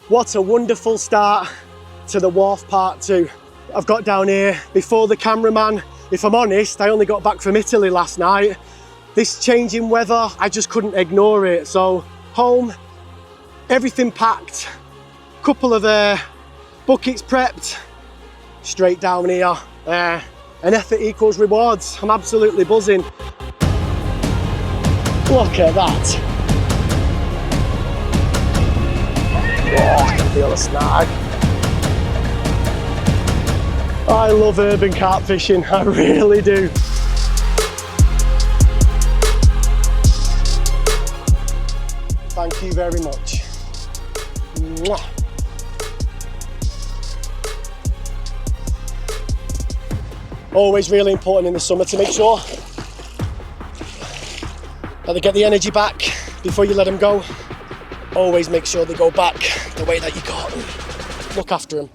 What a wonderful start to the Wharf Part 2. I've got down here before the cameraman. If I'm honest, I only got back from Italy last night. This change in weather, I just couldn't ignore it. So home, everything packed, couple of buckets prepped, straight down here. And effort equals rewards. I'm absolutely buzzing. Look at that. Oh, I can feel a snag. I love urban carp fishing, I really do. Thank you very much. Mwah. Always really important in the summer to make sure that they get the energy back before you let them go. Always make sure they go back the way that you got them. Look after them.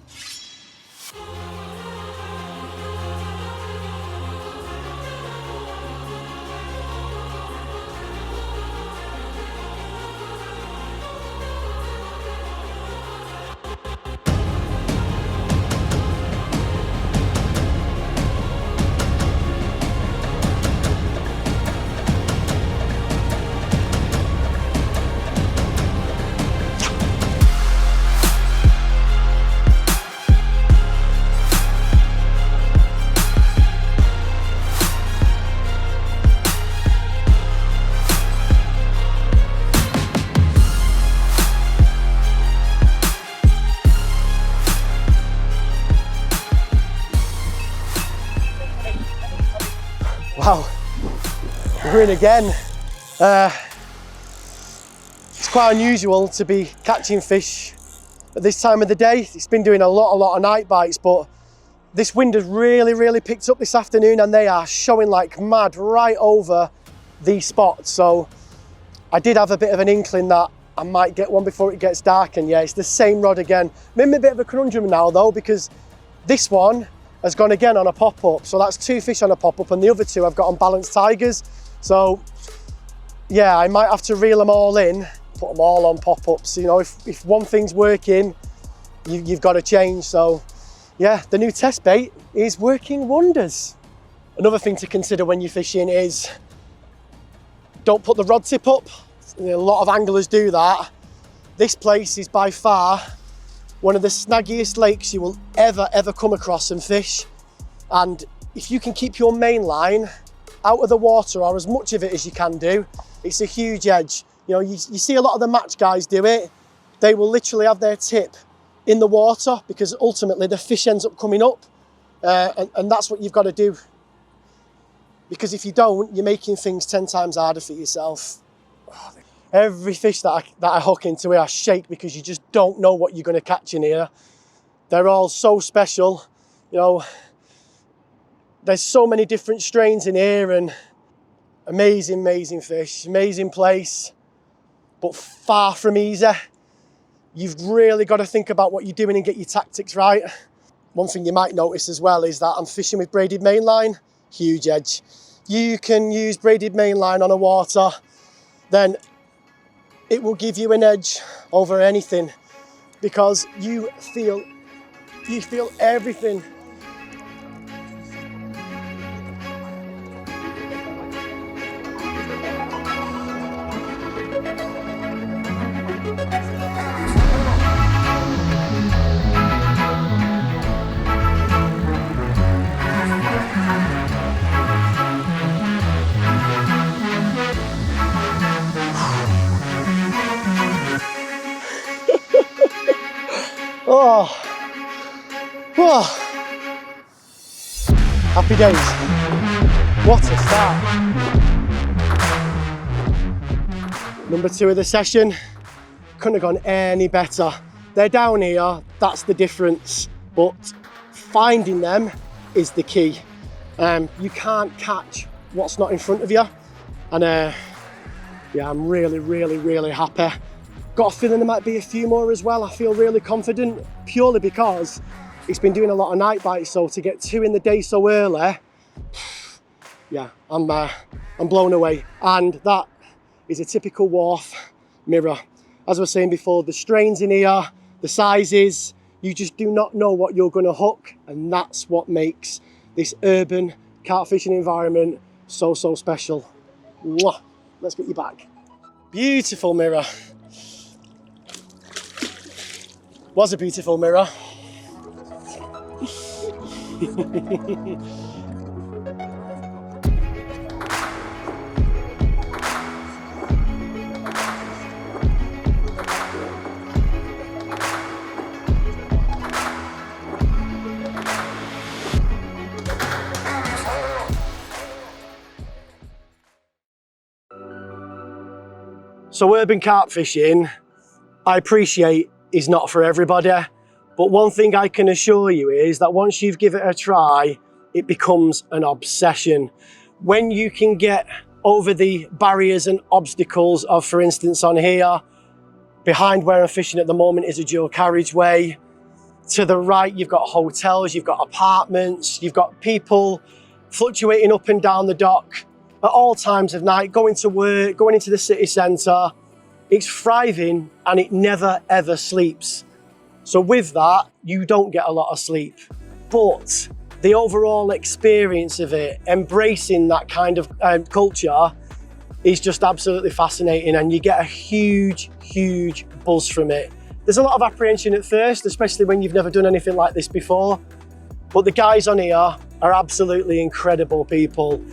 Wow, we're in again. It's quite unusual to be catching fish at this time of the day. It's been doing a lot of night bites, but this wind has really picked up this afternoon and they are showing like mad right over these spots. So I did have a bit of an inkling that I might get one before it gets dark, and yeah, it's the same rod again. I'm in a bit of a conundrum now though, because this one has gone again on a pop-up. So that's 2 fish on a pop-up, and the other 2 I've got on balanced tigers. So yeah, I might have to reel them all in, put them all on pop-ups. You know, if one thing's working, you've got to change. So yeah, the new test bait is working wonders. Another thing to consider when you're fishing is don't put the rod tip up. A lot of anglers do that. This place is by far one of the snaggiest lakes you will ever come across and fish. And if you can keep your main line out of the water, or as much of it as you can do, it's a huge edge. You know, you see a lot of the match guys do it. They will literally have their tip in the water because ultimately the fish ends up coming up. And that's what you've got to do. Because if you don't, you're making things 10 times harder for yourself. Every fish that I hook into here, I shake because you just don't know what you're going to catch in here. They're all so special. You know, there's so many different strains in here, and amazing fish, amazing place, but far from easy. You've really got to think about what you're doing and get your tactics right. One thing you might notice as well is that I'm fishing with braided mainline, huge edge. You can use braided mainline on a water, then it will give you an edge over anything because you feel everything. Oh, happy days. What a start. Number 2 of the session. Couldn't have gone any better. They're down here, that's the difference. But finding them is the key. You can't catch what's not in front of you. And yeah, I'm really happy. Got a feeling there might be a few more as well. I feel really confident purely because it's been doing a lot of night bites, so to get 2 in the day so early, yeah, I'm blown away. And that is a typical Wharf mirror. As I was saying before, the strains in here, the sizes. You just do not know what you're going to hook, and that's what makes this urban carp fishing environment so special. Mwah. Let's get you back. Beautiful mirror. Was a beautiful mirror. So urban carp fishing, I appreciate, is not for everybody. But one thing I can assure you is that once you've given it a try, it becomes an obsession. When you can get over the barriers and obstacles of, for instance, on here, behind where I'm fishing at the moment is a dual carriageway. To the right, you've got hotels, you've got apartments, you've got people fluctuating up and down the dock at all times of night, going to work, going into the city centre. It's thriving and it never ever sleeps. So with that, you don't get a lot of sleep. But the overall experience of it, embracing that kind of culture, is just absolutely fascinating, and you get a huge buzz from it. There's a lot of apprehension at first, especially when you've never done anything like this before. But the guys on here are absolutely incredible people.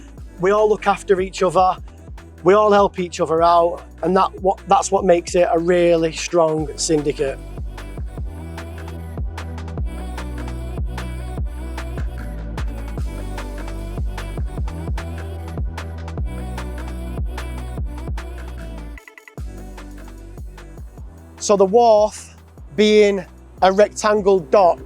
We all look after each other, we all help each other out, and that's what makes it a really strong syndicate. So the wharf, being a rectangle dock,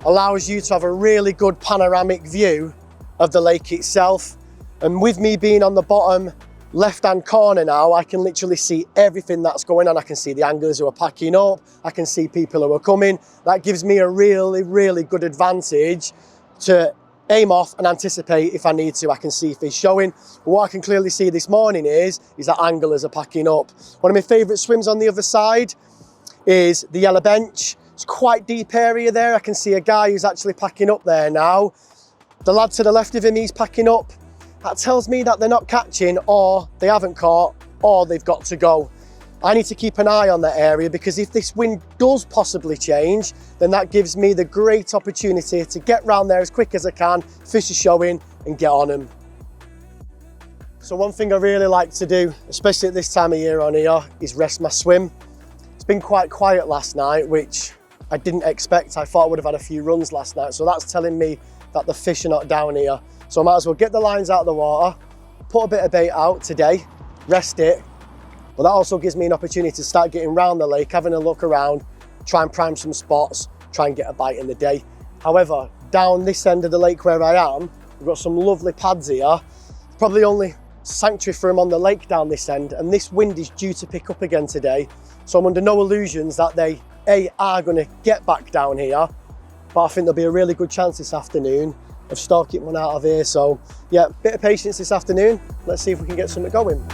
allows you to have a really good panoramic view of the lake itself. And with me being on the bottom left-hand corner now, I can literally see everything that's going on. I can see the anglers who are packing up, I can see people who are coming. That gives me a really good advantage to aim off and anticipate if I need to. I can see fish showing. But what I can clearly see this morning is that anglers are packing up. One of my favourite swims on the other side is the yellow bench. It's quite deep area there. I can see a guy who's actually packing up there now. The lad to the left of him, he's packing up. That tells me that they're not catching, or they haven't caught, or they've got to go. I need to keep an eye on that area, because if this wind does possibly change, then that gives me the great opportunity to get round there as quick as I can, fish are showing, and get on them. So one thing I really like to do, especially at this time of year on here, is rest my swim. It's been quite quiet last night, which I didn't expect. I thought I would have had a few runs last night, so that's telling me that the fish are not down here. So I might as well get the lines out of the water, put a bit of bait out today, rest it, but that also gives me an opportunity to start getting around the lake, having a look around, try and prime some spots, try and get a bite in the day. However, down this end of the lake where I am, we've got some lovely pads here, probably only sanctuary for them on the lake down this end, and this wind is due to pick up again today. So I'm under no illusions that they are going to get back down here, but I think there'll be a really good chance this afternoon of stalking one out of here. So yeah, bit of patience this afternoon. Let's see if we can get something going.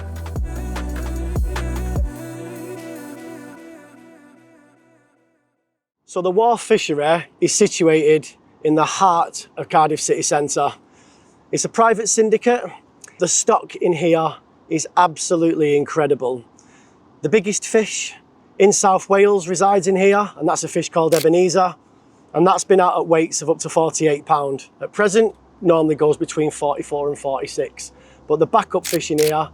So the Wharf Fishery is situated in the heart of Cardiff city centre. It's a private syndicate. The stock in here is absolutely incredible. The biggest fish in South Wales resides in here, and that's a fish called Ebenezer. And that's been out at weights of up to 48 pounds. At present, normally goes between 44 and 46. But the backup fish in here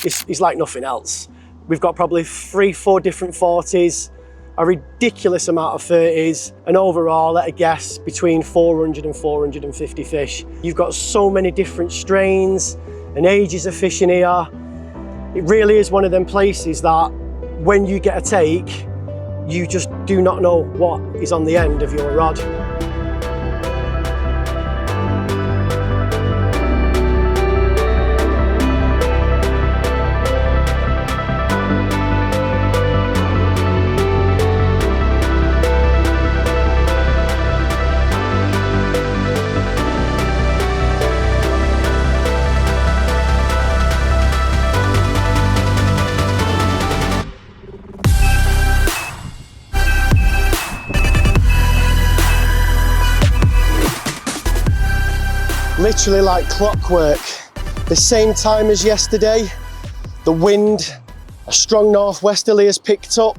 is like nothing else. We've got probably 3-4 different 40s, a ridiculous amount of 30s, and overall, at a guess, between 400 and 450 fish. You've got so many different strains and ages of fish in here. It really is one of them places that when you get a take, you just do not know what is on the end of your rod. literally like clockwork. The same time as yesterday, the wind, a strong northwesterly has picked up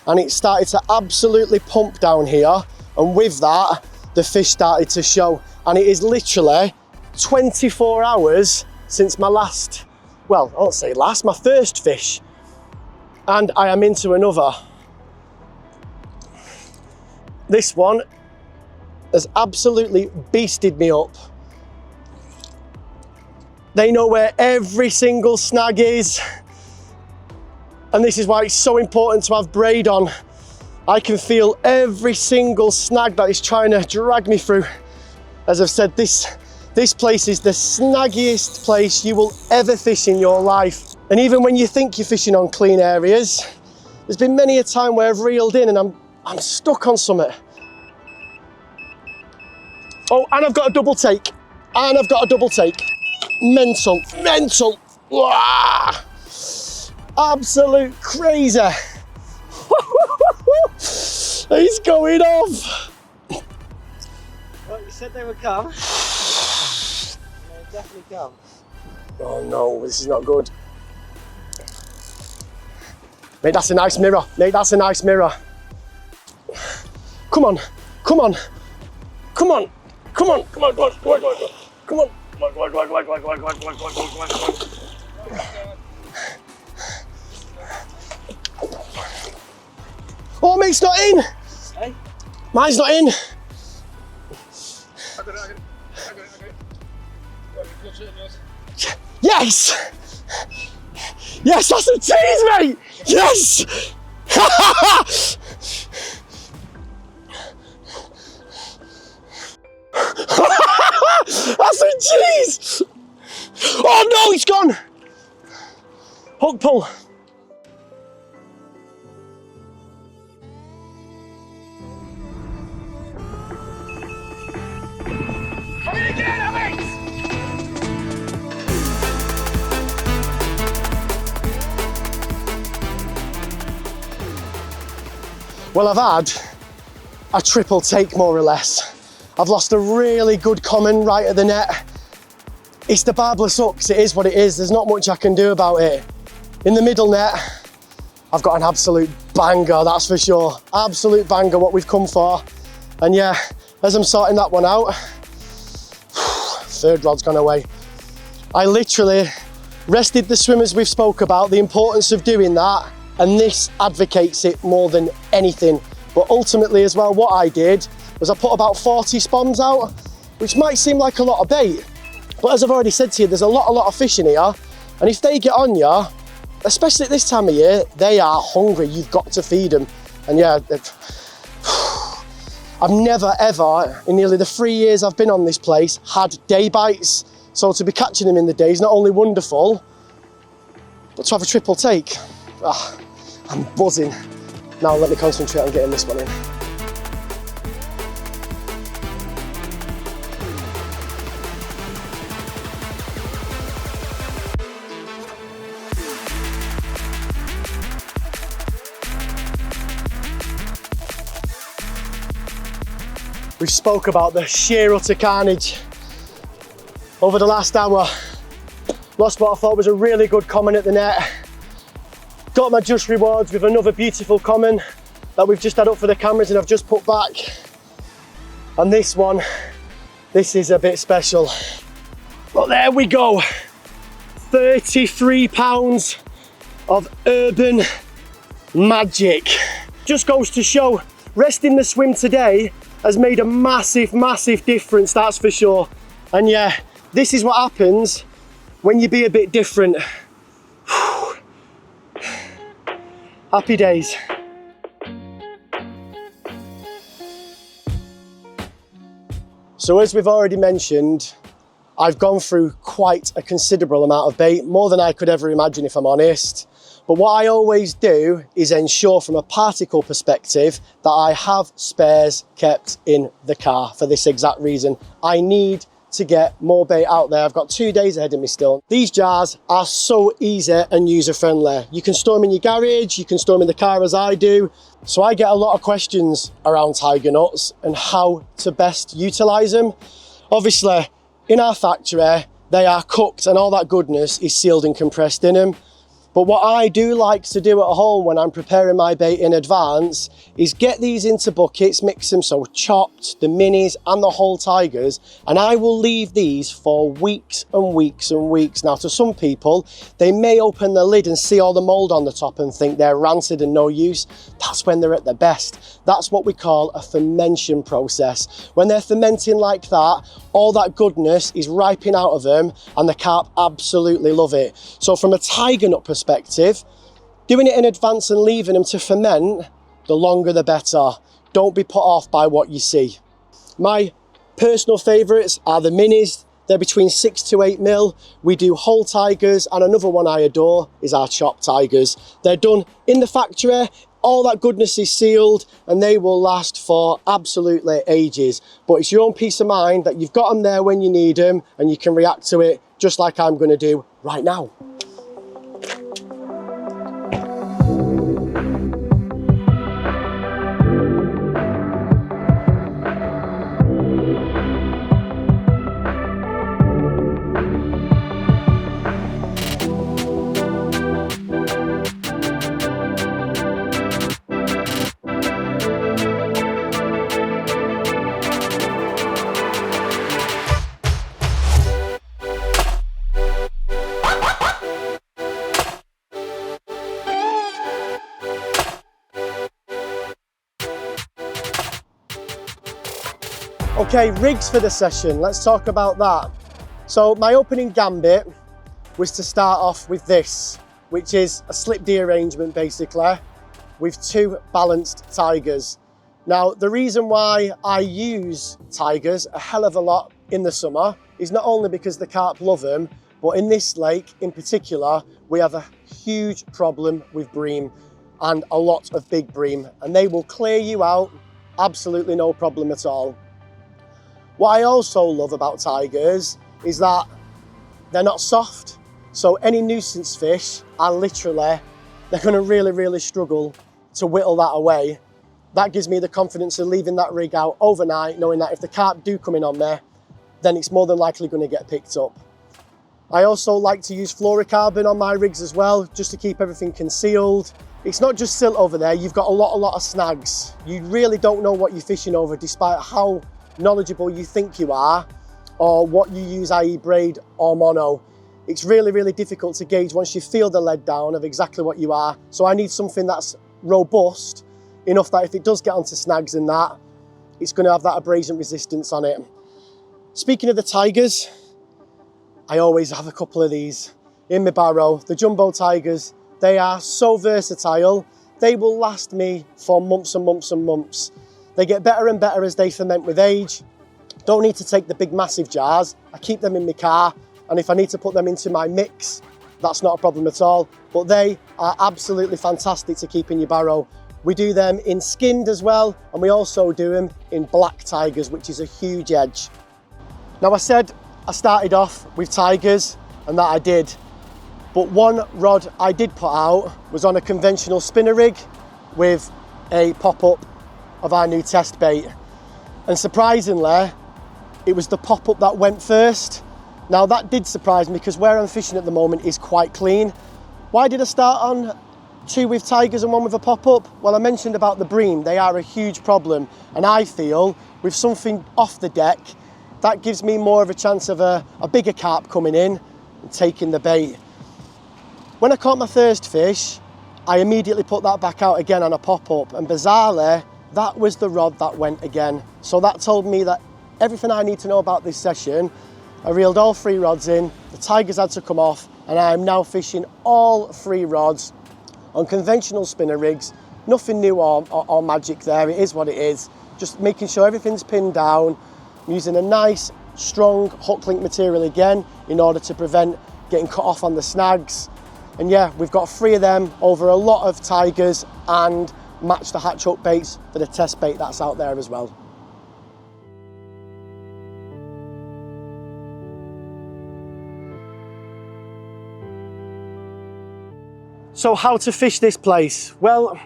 and it started to absolutely pump down here. And with that, the fish started to show. And it is literally 24 hours since my last, well, I won't say last, my first fish. And I am into another. This one has absolutely beasted me up. They know where every single snag is. And this is why it's so important to have braid on. I can feel every single snag that is trying to drag me through. As I've said, this place is the snaggiest place you will ever fish in your life. And even when you think you're fishing on clean areas, there's been many a time where I've reeled in and I'm stuck on something. Oh, and I've got a double take. And I've got a double take. Mental, mental. Wah! Absolute crazy. He's going off. Well, you said they would come. They definitely come. Oh no, this is not good. Mate, that's a nice mirror. Mate, that's a nice mirror. Come on, come on, come on, come on, come on, come on, come on, come on, come on, come on, come on, come on, come on, come on, come on, come on. Oh, mate's not in. Hey? Mine's not in. I got it. Yes! Yes, that's a tease, mate! Yes! That's a tease! Oh no, it's gone! Hook pull. Well, I've had a triple take, more or less. I've lost a really good common right at the net. It's the barbless hooks, it is what it is. There's not much I can do about it. In the middle net, I've got an absolute banger, that's for sure. Absolute banger, what we've come for. And yeah, as I'm sorting that one out, third rod's gone away. I literally rested the swimmers we've spoke about, the importance of doing that, and this advocates it more than anything. But ultimately as well, what I did was I put about 40 spawns out, which might seem like a lot of bait, but as I've already said to you, there's a lot of fish in here, and if they get on you, especially at this time of year, they are hungry. You've got to feed them. And yeah, I've never ever, in nearly the 3 years I've been on this place, had day bites. So to be catching them in the day is not only wonderful, but to have a triple take, I'm buzzing. Now let me concentrate on getting this one in. We spoke about the sheer utter carnage over the last hour. Lost what I thought was a really good common at the net. Got my just rewards with another beautiful common that we've just had up for the cameras and I've just put back. And this one, this is a bit special. But there we go. 33 pounds of urban magic. Just goes to show, resting the swim today has made a massive, massive difference, that's for sure. And yeah, this is what happens when you be a bit different. Happy days. So as we've already mentioned, I've gone through quite a considerable amount of bait, more than I could ever imagine if I'm honest. But what I always do is ensure from a particle perspective that I have spares kept in the car for this exact reason. I need to get more bait out there. I've got 2 days ahead of me still. These jars are so easy and user friendly. You can store them in your garage, you can store them in the car as I do. So I get a lot of questions around tiger nuts and how to best utilize them. Obviously, In our factory, they are cooked and all that goodness is sealed and compressed in them. But what I do like to do at home when I'm preparing my bait in advance is get these into buckets, mix them, so chopped, the minis and the whole tigers, and I will leave these for weeks and weeks and weeks. Now to some people, they may open the lid and see all the mold on the top and think they're rancid and no use. That's when they're at their best. That's what we call a fermentation process. When they're fermenting like that, all that goodness is ripening out of them and the carp absolutely love it. So from a tiger nut perspective, doing it in advance and leaving them to ferment, the longer the better. Don't be put off by what you see. My personal favourites are the minis. They're between 6 to 8 mil. We do whole tigers, and another one I adore is our chopped tigers. They're done in the factory. All that goodness is sealed and they will last for absolutely ages. But it's your own peace of mind that you've got them there when you need them and you can react to it just like I'm going to do right now. Okay, rigs for the session, let's talk about that. So my opening gambit was to start off with this, which is a slip D arrangement basically, with 2 balanced tigers. Now, the reason why I use tigers a hell of a lot in the summer is not only because the carp love them, but in this lake in particular, we have a huge problem with bream and a lot of big bream, and they will clear you out, absolutely no problem at all. What I also love about tigers is that they're not soft. So any nuisance fish are literally, they're going to really struggle to whittle that away. That gives me the confidence of leaving that rig out overnight, knowing that if the carp do come in on me, then it's more than likely going to get picked up. I also like to use fluorocarbon on my rigs as well, just to keep everything concealed. It's not just silt over there, you've got a lot of snags. You really don't know what you're fishing over despite how knowledgeable you think you are, or what you use, i.e. braid or mono. It's really difficult to gauge once you feel the lead down of exactly what you are. So I need something that's robust enough that if it does get onto snags and that, it's going to have that abrasion resistance on it. Speaking of the tigers, I always have a couple of these in my barrow. The jumbo tigers, they are so versatile. They will last me for months and months and months. They get better and better as they ferment with age. Don't need to take the big massive jars. I keep them in my car, and if I need to put them into my mix, that's not a problem at all. But they are absolutely fantastic to keep in your barrow. We do them in skinned as well, and we also do them in black tigers, which is a huge edge. Now I said I started off with tigers, and that I did. But one rod I did put out was on a conventional spinner rig with a pop-up of our new test bait. And surprisingly, it was the pop-up that went first. Now that did surprise me because where I'm fishing at the moment is quite clean. Why did I start on 2 with tigers and 1 with a pop-up? Well, I mentioned about the bream. They are a huge problem. And I feel with something off the deck, that gives me more of a chance of a bigger carp coming in and taking the bait. When I caught my first fish, I immediately put that back out again on a pop-up, and bizarrely, that was the rod that went again. So that told me that everything I need to know about this session. I reeled all 3 rods in, the tigers had to come off, and I am now fishing all 3 rods on conventional spinner rigs. Nothing new or magic there, it is what it is. Just making sure everything's pinned down, using a nice, strong hook link material again in order to prevent getting cut off on the snags. And yeah, we've got 3 of them over a lot of tigers and match the hatch hook baits for the test bait that's out there as well. So how to fish this place? Well,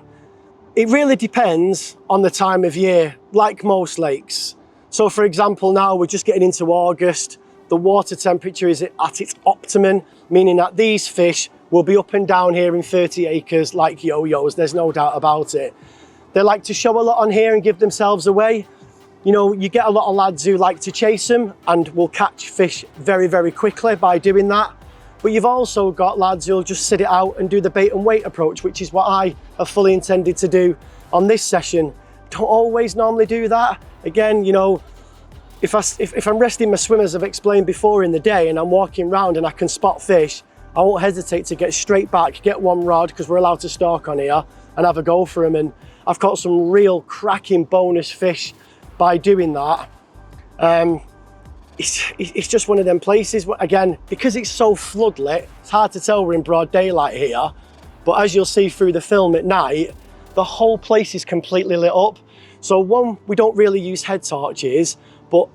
it really depends on the time of year, like most lakes. So for example, now we're just getting into August, the water temperature is at its optimum, meaning that these fish will be up and down here in 30 acres like yo-yos, there's no doubt about it. They like to show a lot on here and give themselves away. You know, you get a lot of lads who like to chase them and will catch fish very, very quickly by doing that. But you've also got lads who'll just sit it out and do the bait and wait approach, which is what I have fully intended to do on this session. Don't always normally do that. Again, you know, if I'm resting my swim, as I've explained before in the day, and I'm walking around and I can spot fish, I won't hesitate to get straight back, get one rod, because we're allowed to stalk on here, and have a go for them. And I've caught some real cracking bonus fish by doing that. It's just one of them places, again, because it's so floodlit, it's hard to tell we're in broad daylight here, but as you'll see through the film at night, the whole place is completely lit up. So one, we don't really use head torches, but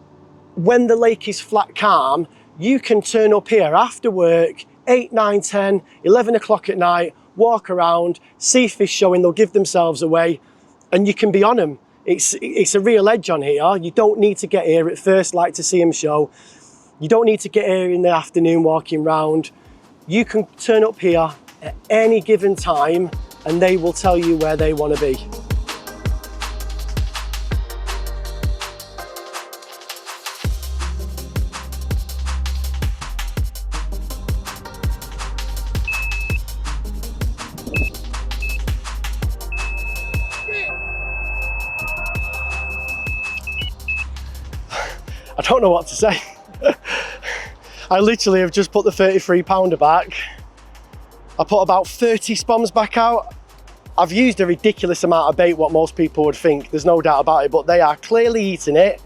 when the lake is flat calm, you can turn up here after work, 8, 9, 10, 11 o'clock at night, walk around, see fish showing, they'll give themselves away, and you can be on them. It's a real edge on here. You don't need to get here at first light to see them show. You don't need to get here in the afternoon walking round. You can turn up here at any given time and they will tell you where they want to be. I don't know what to say. I literally have just put the 33 pounder back. I put about 30 spoms back out. I've used a ridiculous amount of bait, what most people would think, there's no doubt about it, but they are clearly eating it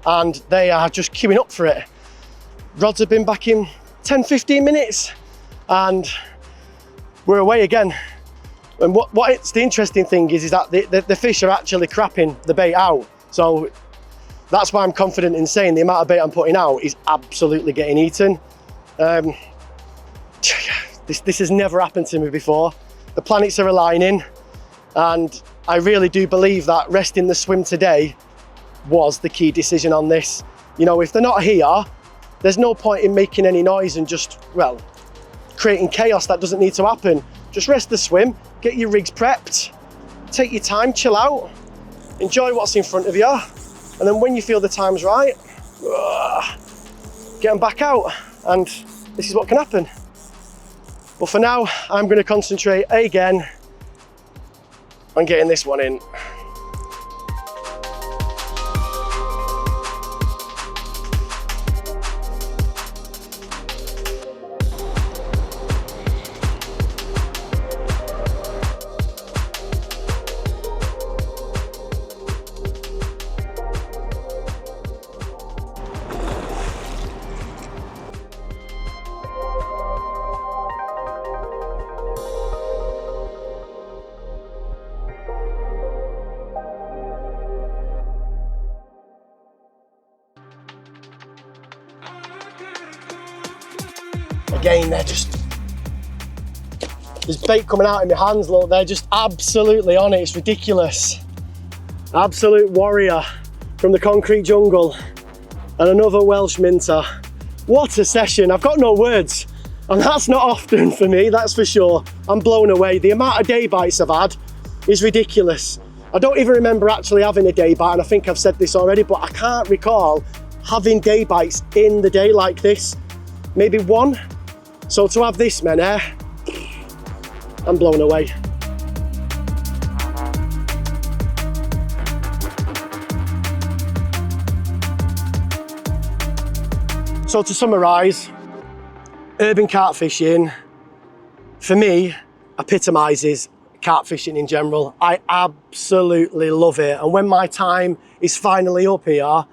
and they are just queuing up for it. Rods have been back in 10, 15 minutes and we're away again. And what's the interesting thing is that the fish are actually crapping the bait out. So that's why I'm confident in saying the amount of bait I'm putting out is absolutely getting eaten. This has never happened to me before. The planets are aligning and I really do believe that resting the swim today was the key decision on this. You know, if they're not here, there's no point in making any noise and just, well, creating chaos that doesn't need to happen. Just rest the swim, get your rigs prepped, take your time, chill out, enjoy what's in front of you. And then when you feel the time's right, get them back out. And this is what can happen. But for now, I'm going to concentrate again on getting this one in. Again, there's bait coming out in my hands, look, they're just absolutely on it, it's ridiculous. Absolute warrior from the concrete jungle and another Welsh minter. What a session, I've got no words. And that's not often for me, that's for sure. I'm blown away. The amount of day bites I've had is ridiculous. I don't even remember actually having a day bite, and I think I've said this already, but I can't recall having day bites in the day like this. Maybe one. So to have this many, I'm blown away. So to summarise, urban carp fishing, for me, epitomises carp fishing in general. I absolutely love it. And when my time is finally up here,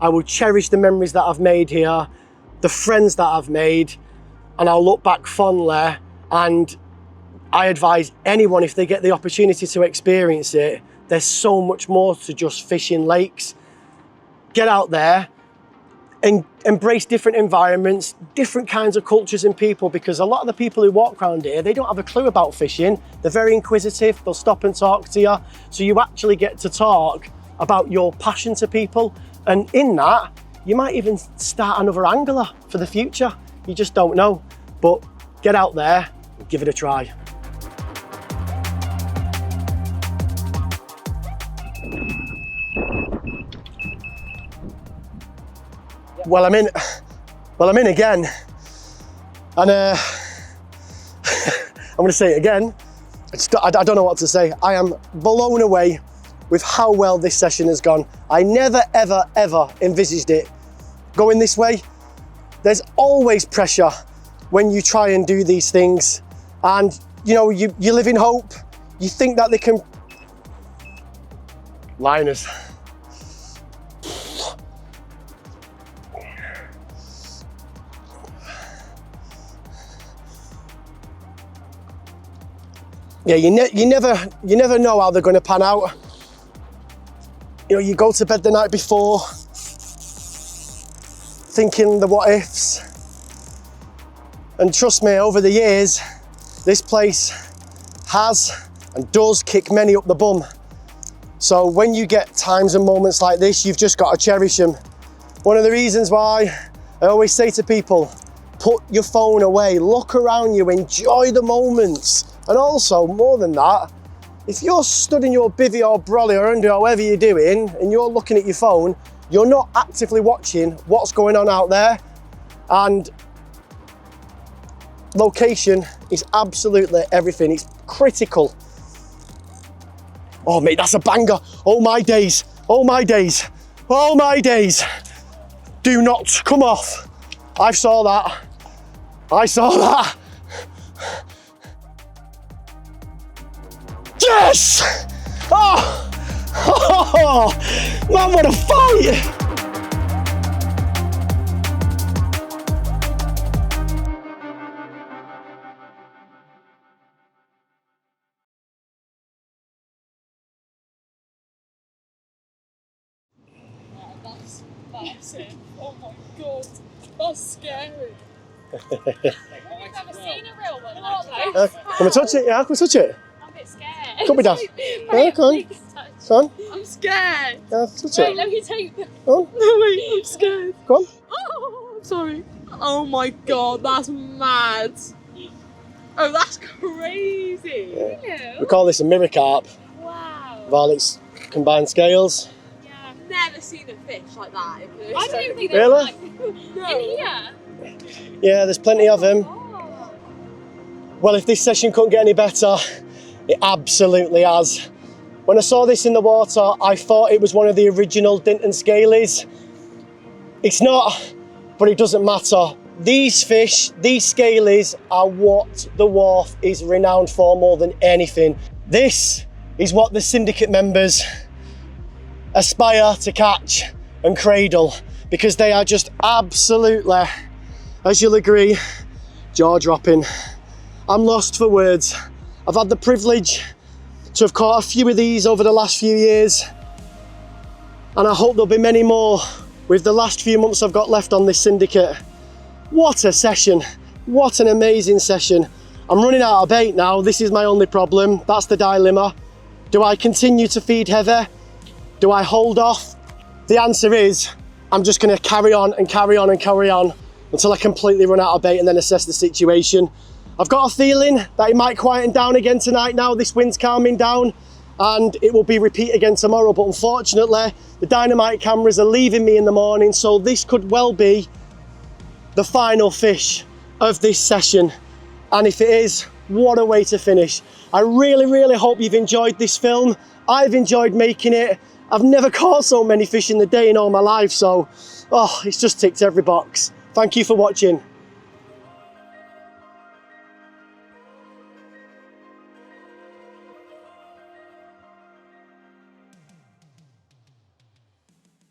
I will cherish the memories that I've made here, the friends that I've made, and I'll look back fondly. And I advise anyone, if they get the opportunity to experience it, there's so much more to just fishing lakes. Get out there and embrace different environments, different kinds of cultures and people, because a lot of the people who walk around here, they don't have a clue about fishing. They're very inquisitive, they'll stop and talk to you. So you actually get to talk about your passion to people. And in that, you might even start another angler for the future. You just don't know. But get out there and give it a try. Well, I'm in again. And I'm going to say it again. I don't know what to say. I am blown away with how well this session has gone. I never, ever, ever envisaged it going this way. There's always pressure when you try and do these things. And, you know, you live in hope. You think that they can... Liners. Yeah, you never know how they're going to pan out. You know, you go to bed the night before thinking the what ifs. And trust me, over the years, this place has and does kick many up the bum. So when you get times and moments like this, you've just got to cherish them. One of the reasons why I always say to people, put your phone away, look around you, enjoy the moments. And also, more than that, if you're stood in your bivvy or brolly or under however you're doing and you're looking at your phone, you're not actively watching what's going on out there. And location is absolutely everything. It's critical. Oh mate, that's a banger. Oh my days, oh my days, oh my days. Do not come off. I saw that. I saw that. Yes! Oh! Oh! Man, what a fight! That's it. Oh my god, that's scary. I've never seen a real one that close. Can we touch it? Yeah, can we touch it? I'm a bit scared. Come on, Dad. Yeah, come on. Come on. I'm scared. Yeah, touch Wait, it. let me take them. Go on. No, wait, I'm scared. Go on. Oh, I'm sorry. Oh my god, that's mad. Oh, that's crazy. Yeah. We call this a mirror carp. Wow. With all its combined scales. Yeah, I've never seen a fish like that in person. I don't even think Really? Like, in here. Yeah, there's plenty of them. Oh. Well, if this session couldn't get any better, it absolutely has. When I saw this in the water, I thought it was one of the original Dinton scalies. It's not, but it doesn't matter. These fish, these scalies, are what the Wharf is renowned for more than anything. This is what the syndicate members aspire to catch and cradle, because they are just absolutely, as you'll agree, jaw-dropping. I'm lost for words. I've had the privilege to have caught a few of these over the last few years, and I hope there'll be many more with the last few months I've got left on this syndicate. What a session, what an amazing session. I'm running out of bait now, this is my only problem, that's the dilemma. Do I continue to feed heavy? Do I hold off? The answer is, I'm just gonna carry on and carry on and carry on until I completely run out of bait and then assess the situation. I've got a feeling that it might quieten down again tonight now, this wind's calming down, and it will be repeat again tomorrow, but unfortunately, the Dynamite cameras are leaving me in the morning, so this could well be the final fish of this session. And if it is, what a way to finish. I really, really hope you've enjoyed this film. I've enjoyed making it. I've never caught so many fish in the day in all my life, so, oh, it's just ticked every box. Thank you for watching.